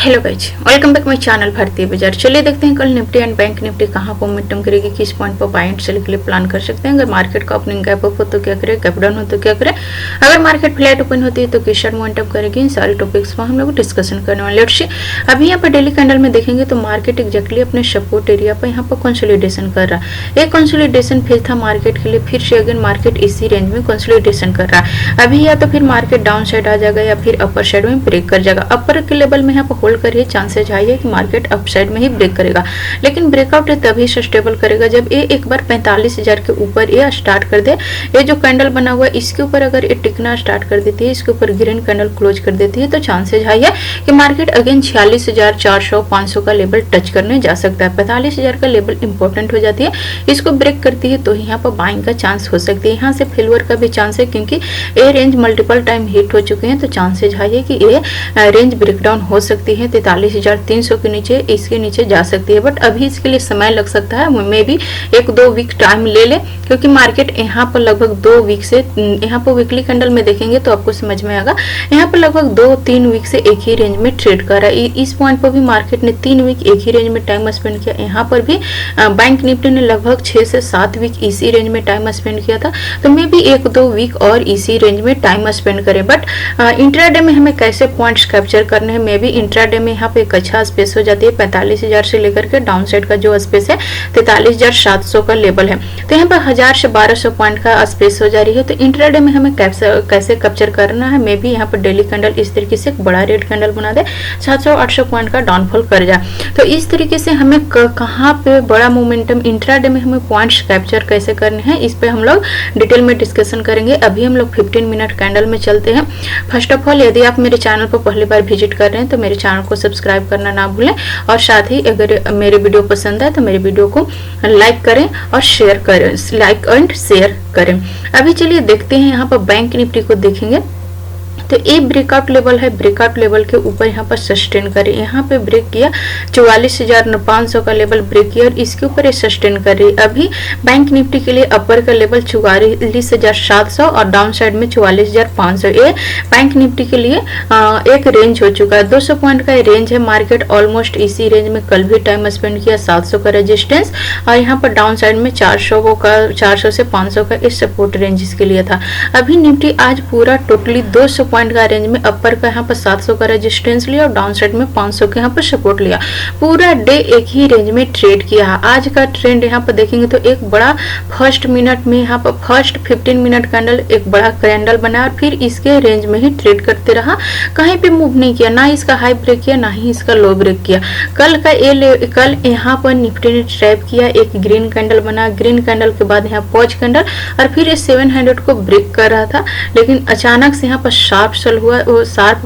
Hello guys, welcome back my channel भारतीय बाजार। चलिए देखते हैं कल निफ्टी एंड बैंक निफ्टी कहाँ पर मोमेंटम करेगी, किस पॉइंट पर बाय एंड सेल के लिए प्लान कर सकते हैं। अगर मार्केट का ओपनिंग गैप अप हो तो क्या करें, गैप डाउन हो तो क्या करें, अगर मार्केट फ्लैट ओपन होती है तो किस शार्ट मोमेंटम करेगी, इन सारे टॉपिक्स पर हम लोग डिस्कशन करने वाले। लेट्स सी, अभी यहाँ पर डेली कैंडल में देखेंगे तो मार्केट एक्जैक्टली अपने सपोर्ट एरिया पर यहाँ पर कंसोलिडेशन कर रहा है। एक कंसोलिडेशन फेज था मार्केट के लिए, फिर से अगेन मार्केट इसी रेंज में कंसोलिडेशन कर रहा है। अभी या तो फिर मार्केट डाउन साइड आ जाएगा या फिर अपर साइड में ब्रेक कर जाएगा। अपर के लेवल में यहाँ पर होल्ड करिए, चांसेस हाई है कि मार्केट अपसाइड में ही ब्रेक करेगा, लेकिन ब्रेकआउट तभी सस्टेबल करेगा जब ये एक बार 45,000 के ऊपर ये स्टार्ट कर दे। ये जो कैंडल बना हुआ है इसके ऊपर अगर ये टिकना स्टार्ट कर देती है, इसके ऊपर ग्रीन कैंडल क्लोज कर देती है, तो चांसेस हाई है कि मार्केट अगेन 46,400 500 का लेवल टच करने जा सकता है। 45,000 का लेवल इंपॉर्टेंट हो जाती है, इसको ब्रेक करती है तो यहाँ पर बाइंग का चांस हो सकती है। यहाँ से फेलवर का भी चांस है क्योंकि ये रेंज मल्टीपल टाइम हिट हो चुके हैं, तो चांसेस हाई है कि ये रेंज ब्रेकडाउन हो सकती है। 43,300 के नीचे, इसके नीचे जा सकती है, बट अभी इसके लिए समय लग सकता है। मे भी 1-2 वीक टाइम ले ले, क्योंकि मार्केट यहाँ पर लगभग 2 वीक से, यहाँ पर वीकली कैंडल में देखेंगे तो आपको समझ में आएगा, यहाँ पर लगभग 2-3 वीक से एक ही रेंज में ट्रेड कर रहा है। इस पॉइंट पर भी मार्केट ने 3 वीक एक ही रेंज में टाइम स्पेंड किया। यहाँ पर भी बैंक निफ्टी ने लगभग 6 से 7 वीक इसी रेंज में टाइम स्पेंड किया था, तो मे भी 1-2 वीक और इसी रेंज में टाइम स्पेंड करें। बट इंट्राडे में हमें कैसे पॉइंट्स कैप्चर करने हैं, मे भी इंट्राडे में यहाँ पे एक अच्छा स्पेस हो जाती है 45,000 से लेकर के डाउन साइड का जो स्पेस है 43,700 का लेवल है, तो यहाँ पर 1000 से 1200 पॉइंट का स्पेस हो जा रही है। तो इंट्राडे में हमें कैसे कैप्चर करना है, मे भी यहाँ पर डेली कैंडल इस तरीके से एक बड़ा रेड कैंडल बना दे, 700-800 पॉइंट का डाउनफॉल कर जाए, तो इस तरीके से हमें कहाँ पे बड़ा मोमेंटम इंट्राडे में हमें पॉइंट्स कैप्चर कैसे करने हैं, इस पे हम लोग डिटेल में डिस्कशन करेंगे। अभी हम लोग 15 मिनट कैंडल में चलते हैं। फर्स्ट ऑफ ऑल, यदि आप मेरे चैनल पर पहली बार विजिट कर रहे हैं तो मेरे चैनल को सब्सक्राइब करना ना भूलें, और साथ ही अगर मेरे वीडियो पसंद है तो मेरे वीडियो को लाइक करें और शेयर करें, लाइक एंड शेयर करें। अभी चलिए देखते हैं, यहाँ पर बैंक निफ्टी को देखेंगे तो ये ब्रेकआउट लेवल है, ब्रेकआउट लेवल के ऊपर यहाँ पर सस्टेन करे, यहाँ पे ब्रेक किया 44,500 का लेवल ब्रेक किया और इसके ऊपर ये सस्टेन कर रही है। अभी बैंक निफ्टी के लिए अपर का लेवल 44,700 और डाउन साइड में 44,500, ये बैंक निफ्टी के लिए एक रेंज हो चुका है। 200 पॉइंट का रेंज है। मार्केट ऑलमोस्ट इसी रेंज में कल भी टाइम स्पेंड किया। 700 का रेजिस्टेंस और यहाँ पर डाउन साइड में 400 से 500 का इस सपोर्ट रेंज इसके लिए था। अभी निफ्टी आज पूरा टोटली 200 पॉइंट का रेंज में अपर का यहाँ पर 700 का रेजिस्टेंस लिया और डाउन साइड में 500 के यहाँ पर सपोर्ट लिया। पूरा डे एक ही रेंज में ट्रेड किया। आज का ट्रेंड यहाँ पर देखेंगे तो एक बड़ा फर्स्ट मिनट में, यहाँ पर फर्स्ट 15 मिनट कैंडल एक बड़ा कैंडल बना और फिर इसके रेंज में ही ट्रेड करते रहा, कहीं पे मूव नहीं किया, ना इसका हाई ब्रेक किया ना ही इसका लो ब्रेक किया। कल यहाँ पर निफ्टी ने ट्रैप किया, एक ग्रीन कैंडल बना, ग्रीन कैंडल के बाद यहाँ पॉज कैंडल और फिर ये 700 को ब्रेक कर रहा था, लेकिन अचानक से यहाँ पर शार्प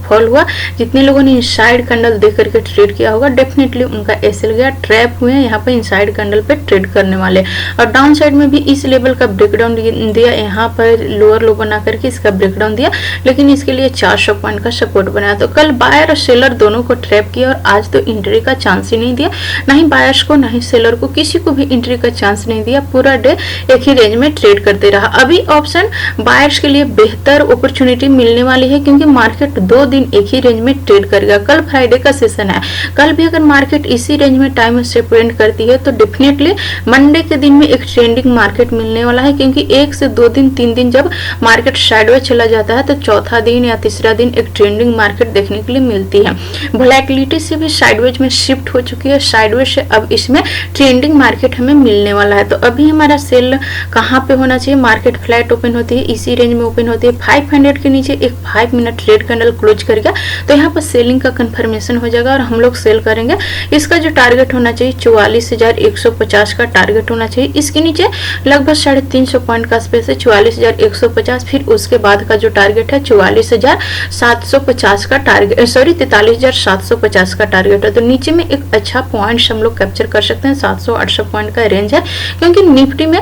फॉल हुआ। जितने लोगों ने इनसाइड कैंडल देख करके ट्रेड किया होगा, डेफिनेटली उनका एसएल गया, ट्रैप हुए हैं यहाँ पे इनसाइड कैंडल पे ट्रेड करने वाले। और डाउन साइड में भी इस लेवल का ब्रेकडाउन दिया, यहाँ पर लोअर लो बना करके इसका ब्रेकडाउन दिया, लेकिन इसके लिए 400 पॉइंट का सपोर्ट बनाया। तो कल बायर और सेलर दोनों को ट्रैप किया और आज तो एंट्री का चांस ही नहीं दिया, ना ही बायर्स को ना ही सेलर को, किसी को भी एंट्री का चांस नहीं दिया। पूरा डे एक ही रेंज में ट्रेड करते रहा। अभी ऑप्शन बायर्स के लिए बेहतर अपॉर्चुनिटी मिलने वाली है, क्योंकि मार्केट 2 दिन एक ही रेंज में ट्रेड करेगा। कल फ्राइडे का सेशन है, कल भी अगर मार्केट इसी रेंज में टाइम स्पेंड करती है तो डेफिनेटली मंडे के दिन में एक ट्रेंडिंग मार्केट मिलने वाला है, क्योंकि 1 से 2 दिन 3 दिन जब मार्केट साइडवेज चला जाता है तो चौथा दिन या तीसरा दिन एक ट्रेंडिंग मार्केट देखने के लिए मिलती है। वोलेटिलिटी से भी साइडवेज में शिफ्ट हो चुकी है, साइडवेज से अब इसमें ट्रेंडिंग मार्केट हमें मिलने वाला है। तो अभी हमारा सेल कहाँ पे होना चाहिए, मार्केट फ्लैट ओपन होती है, इसी रेंज में ओपन होती है, 500 के नीचे एक 5 मिनट रेड कैंडल क्लोज कर गया तो यहाँ पर सेलिंग का कंफर्मेशन हो जाएगा और हम लोग सेल करेंगे। इसका जो टारगेट होना चाहिए 44,150 का टारगेट होना चाहिए। इसके नीचे लगभग 350 पॉइंट का स्पेस है, 44,150। फिर उसके बाद का जो टारगेट है 44,750 का टारगेट, 43,750 का टारगेट है। तो नीचे में एक अच्छा पॉइंट हम लोग कैप्चर कर सकते हैं। 700-800 पॉइंट का रेंज है, क्योंकि निफ्टी में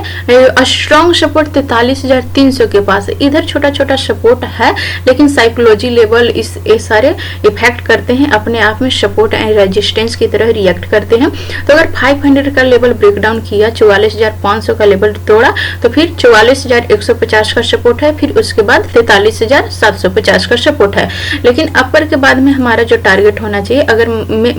स्ट्रॉन्ग सपोर्ट 43,300 के पास है। इधर छोटा छोटा सपोर्ट है, लेकिन साइकोलॉजी लेवल ये सारे इफेक्ट करते हैं, अपने आप में सपोर्ट एंड रेजिस्टेंस की तरह रिएक्ट करते हैं। तो अगर 500 का लेवल ब्रेक डाउन किया, 44,500 का लेवल तोड़ा, तो फिर 44,150 का सपोर्ट है, फिर उसके बाद 43,750 का सपोर्ट है। लेकिन अपर के बाद में हमारा जो टारगेट होना चाहिए, अगर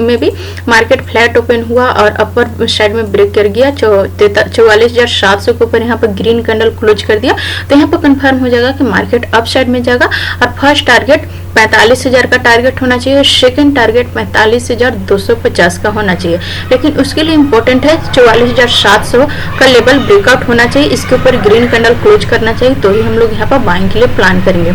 मे भी मार्केट फ्लैट ओपन हुआ और अपर साइड में ब्रेक कर गया 44,700 के ऊपर यहाँ पर ग्रीन कैंडल क्लोज कर दिया, तो यहाँ पर कंफर्म हो जाएगा कि मार्केट अप साइड में जाएगा। और फर्स्ट टारगेट 45,000 का टारगेट होना चाहिए, सेकंड टारगेट 45,250 का होना चाहिए। लेकिन उसके लिए इंपॉर्टेंट है 44,700 का लेवल ब्रेकआउट होना चाहिए, इसके ऊपर ग्रीन कैंडल क्लोज करना चाहिए, तो ही हम लोग यहाँ पर बाइंग के लिए प्लान करेंगे।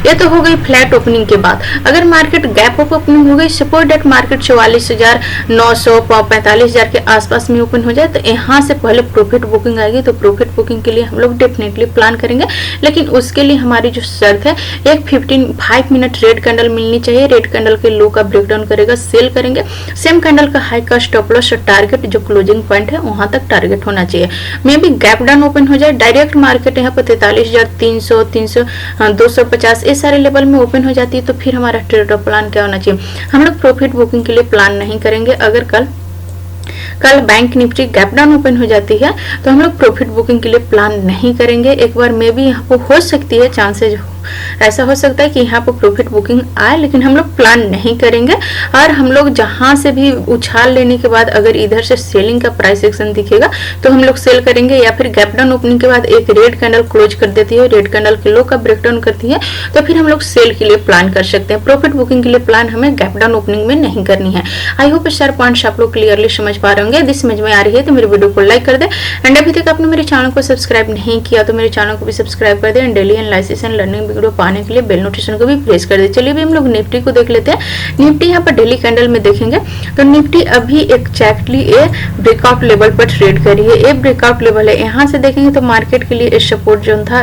ये तो हो गई फ्लैट ओपनिंग के बाद। अगर मार्केट गैप अप ओपनिंग हो गई, सपोज डेट मार्केट 44,900 45,000 के आसपास में ओपन हो जाए, तो यहाँ से पहले प्रॉफिट बुकिंग आएगी। तो प्रॉफिट बुकिंग के लिए हम लोग डेफिनेटली प्लान करेंगे, लेकिन उसके लिए हमारी जो शर्त है, एक 5 मिनट रेड कैंडल मिलनी चाहिए। रेड कैंडल के लो का ब्रेकडाउन करेगा, सेल करेंगे। सेम कैंडल का हाई का स्टॉप लॉस और टारगेट जो क्लोजिंग पॉइंट है वहां तक टारगेट होना चाहिए। May be gap down open हो जाए, डायरेक्ट मार्केट यहाँ पर 43,300 250 ये सारे लेवल में ओपन हो जाती है, तो फिर हमारा ट्रेड प्लान क्या होना चाहिए? हम लोग प्रॉफिट बुकिंग के लिए प्लान नहीं करेंगे। अगर कल bank Nifty gap down open हो जाती है, तो हम लोग प्रॉफिट बुकिंग के लिए प्लान नहीं करेंगे। एक बार मे बी यहाँ पर हो सकती है, चांसेज ऐसा हो सकता है कि यहाँ पर प्रॉफिट बुकिंग आए, लेकिन हम लोग प्लान नहीं करेंगे। और हम लोग जहां से भी उछाल लेने के बाद अगर इधर से सेलिंग का प्राइस एक्शन दिखेगा, तो हम लोग सेल करेंगे। या फिर गैप डाउन ओपनिंग के बाद एक रेड कैंडल क्लोज कर देती है, रेड कैंडल के लो का ब्रेकडाउन करती है, तो फिर हम लोग सेल के लिए प्लान कर सकते हैं। प्रॉफिट बुकिंग के लिए प्लान हमें गैप डाउन ओपनिंग में नहीं करनी है। आई होप सारे पॉइंट्स आप लोग क्लियरली समझ पा रहे होंगे। यदि समझ में आ रही है तो मेरे वीडियो को लाइक कर दे, एंड अभी तक आपने मेरे चैनल को सब्सक्राइब नहीं किया तो मेरे चैनल को भी सब्सक्राइब कर दे, and daily analysis and learning video पाने के लिए बेल नोटिफिकेशन को भी प्रेस कर दे। चलिए भी हम लोग निफ्टी को देख लेते हैं। निफ्टी यहाँ पर डेली कैंडल में देखेंगे तो निफ्टी अभी एक्जैक्टली ए ब्रेकआउट लेवल पर ट्रेड करी है। ए ब्रेकआउट लेवल है, यहाँ से देखेंगे तो मार्केट के लिए सपोर्ट जो था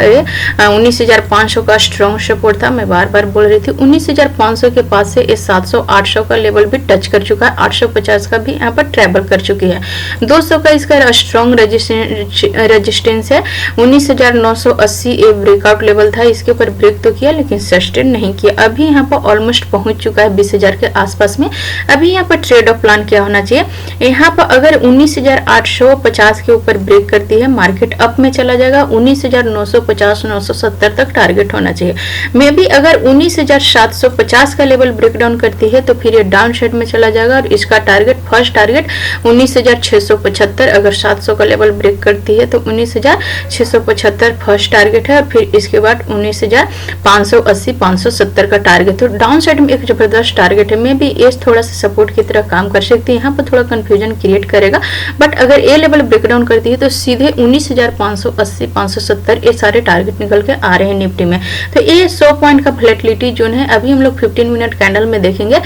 19,500 का स्ट्रॉन्ग सपोर्ट था। मैं बार बार बोल रही थी 19,500 के पास से 700-800 का लेवल भी टच कर चुका है, 850 का भी यहाँ पर ट्रेवल कर चुकी है। 200 का इसका स्ट्रॉन्ग रेजिस्टेंस है। 19,980 ए ब्रेकआउट लेवल था, इसके ऊपर ब्रेक तो किया लेकिन सस्टेन नहीं किया। अभी यहाँ पर ऑलमोस्ट पहुंच चुका है 20,000 के आसपास में। अभी यहाँ पर ट्रेड ऑफ प्लान क्या होना चाहिए? यहाँ पर अगर 19,850 के ऊपर ब्रेक करती है, मार्केट अप में चला जाएगा। 19,950-970 तक टारगेट होना चाहिए। मे बी अगर 19,750 का लेवल ब्रेक डाउन करती है, तो फिर ये डाउन साइड में चला जाएगा और इसका टारगेट फर्स्ट टारगेट 19,675। अगर 700 का लेवल ब्रेक करती है तो 19,675 फर्स्ट टारगेट है, और फिर इसके बाद 19,580-570 का टारगेट। तो डाउन साइड में एक जबरदस्त टारगेट है। मे बी ये थोड़ा सा सपोर्ट की तरह काम कर सकती है, यहाँ पर थोड़ा कंफ्यूजन क्रिएट करेगा। बट अगर ये लेवल ब्रेक डाउन करती है तो सीधे 19,580-570 ये सारे टारगेट निकल के आ रहे हैं निफ्टी में। तो ये 100 पॉइंट का वोलेटिलिटी जोन है। अभी हम लोग 15 मिनट कैंडल में देखेंगे।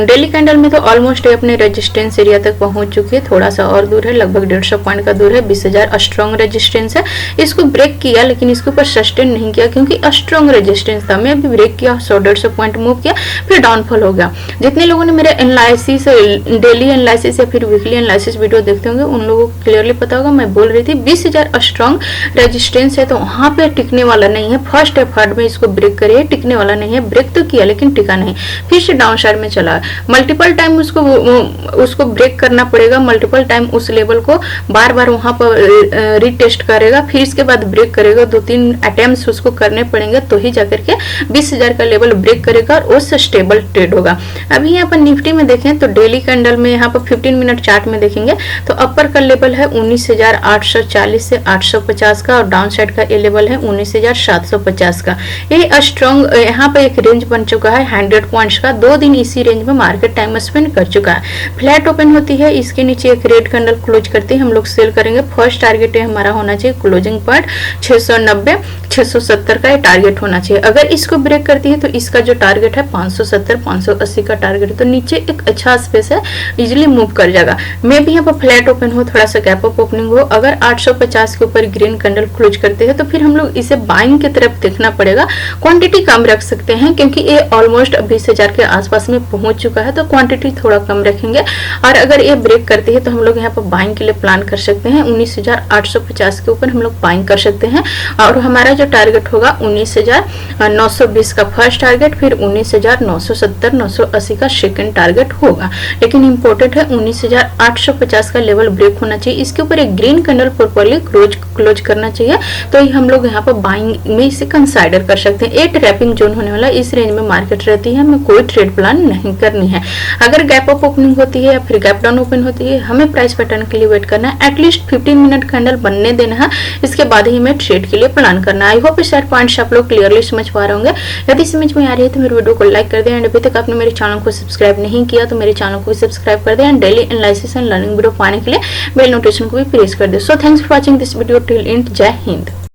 डेली कैंडल में तो ऑलमोस्ट अपने रेजिस्टेंस एरिया तक पहुंच चुकी है, थोड़ा सा और दूर है, लगभग 150 पॉइंट का दूर है। 20,000 स्ट्रॉन्ग रेजिस्टेंस है, इसको ब्रेक किया लेकिन इसके ऊपर सस्टेन नहीं किया क्योंकि स्ट्रॉन्ग रेजिस्टेंस था। मैं भी ब्रेक किया, 100-150 पॉइंट मूव किया, फिर डाउनफॉल हो गया। जितने लोगों ने मेरे एनालिसिस, डेली एनालिसिस या फिर वीकली एनालिसिस वीडियो देखते होंगे, उन लोगों को क्लियरली पता होगा। मैं बोल रही थी 20,000 स्ट्रॉन्ग रेजिस्टेंस है, तो वहां पे टिकने वाला नहीं है। फर्स्ट एफर्ट में इसको ब्रेक करे, टिकने वाला नहीं है। ब्रेक तो किया लेकिन टिका नहीं, फिर से डाउन साइड में चला। मल्टीपल टाइम उसको ब्रेक करना पड़ेगा, मल्टीपल टाइम उस लेवल को बार बार वहां पर रिटेस्ट करेगा, फिर इसके बाद ब्रेक करेगा। 2-3 अटेम्प्ट्स उसको करने पड़ेंगे, तो ही जाकर के 20,000 का लेवल ब्रेक करेगा और उससे स्टेबल ट्रेड होगा। अभी यहाँ पर निफ्टी में देखें तो डेली कैंडल में यहाँ पर 15 मिनट चार्ट में देखेंगे तो अपर का लेवल है 19,840 से 850 का, और डाउन साइड का ये लेवल है 19,750 का। ये स्ट्रॉन्ग यहाँ पर एक रेंज बन चुका है 100 पॉइंट्स का। 2 दिन इसी रेंज में मार्केट टाइम स्पेंड कर चुका है। फ्लैट ओपन होती है, इसके नीचे एक रेड कैंडल क्लोज करती है, हम लोग सेल करेंगे। फर्स्ट टारगेट है हमारा होना चाहिए क्लोजिंग पॉइंट 690-670 का टारगेट होना चाहिए। अगर इसको ब्रेक करती है तो इसका जो टारगेट है 570-580 का टारगेट है, तो नीचे एक अच्छा स्पेस है, इजिली मूव कर जाएगा। मे भी यहाँ पर फ्लैट ओपन हो, थोड़ा सा गैप अप ओपनिंग हो। अगर 850 के ऊपर ग्रीन कैंडल क्लोज करते हैं तो फिर हम लोग इसे बाइंग की तरफ देखना पड़ेगा। क्वांटिटी कम रख सकते हैं क्योंकि ये ऑलमोस्ट 20,000 के आसपास में पहुंच चुका है, तो क्वांटिटी थोड़ा कम रखेंगे। और अगर ये ब्रेक करती है तो हम लोग यहाँ पर बाइंग के लिए प्लान कर सकते हैं। 19,850 के ऊपर हम लोग बाइंग कर सकते हैं, और हमारा जो टारगेट होगा 19,000 19,920 का फर्स्ट टारगेट, फिर 19,970 980 का सेकंड टारगेट होगा। लेकिन इंपॉर्टेंट है 19,850 का लेवल ब्रेक होना चाहिए, इसके ऊपर एक ग्रीन कैंडल प्रॉपर्ली क्लोज करना चाहिए, तो हम लोग यहाँ पर बाइंग में इसे कंसाइडर कर सकते हैं। 8 रैपिंग जोन होने वाला, इस रेंज में मार्केट रहती है, हमें कोई ट्रेड प्लान नहीं करनी है। अगर गैप अप ओपनिंग होती है या फिर गैप डाउन ओपन होती है, हमें प्राइस पैटर्न के लिए वेट करना है, एटलीस्ट 15 मिनट कैंडल बनने देना है, इसके बाद ही हमें ट्रेड के लिए प्लान करना है। आई होप इस पॉइंट्स आप लोग क्लियरली समझ पा रहे होंगे। यदि समझ में आ रही है तो मेरे वीडियो को लाइक कर दें, एंड अभी तक आपने मेरे चैनल को सब्सक्राइब नहीं किया तो मेरे चैनल को सब्सक्राइब कर दें, and daily analysis and learning video पाने के लिए बेल नोटिफिकेशन को भी प्रेस कर दें। So thanks for watching this video till and. जय हिंद।